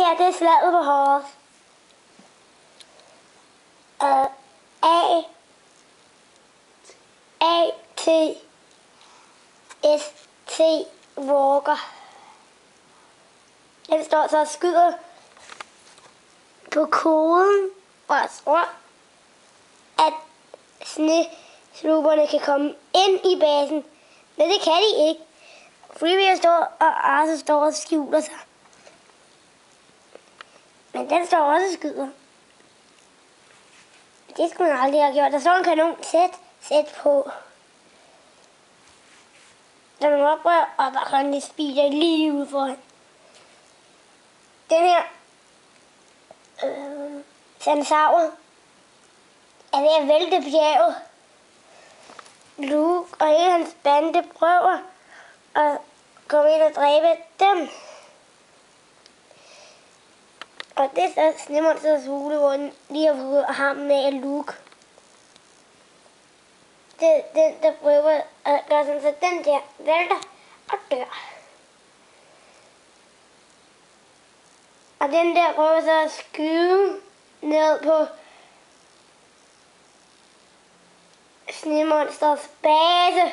her, det er slaget på Horsens. A-T-S-T Walker. Den står så og skyder på koden, og jeg tror, at snesluberne kan komme ind i basen. Men det kan de ikke. Freeway står, og Arthur står og skjuler sig. Men den står også og skyder. Det skulle man aldrig have gjort. Der står en kanon sæt på. Der er nogle oprør, og der kan lidt speeder lige ude foran. Den her Sansaur er ved at vælte bjerget. Luke og hele hans bande prøver at komme ind og dræbe dem. Og det er så Snemonsters hule, hvor den lige har fået ham af Luke. Det er den, der prøver at gøre sådan, så den der vælter og dør. Og den der prøver så at skyde ned på Snemonsters base.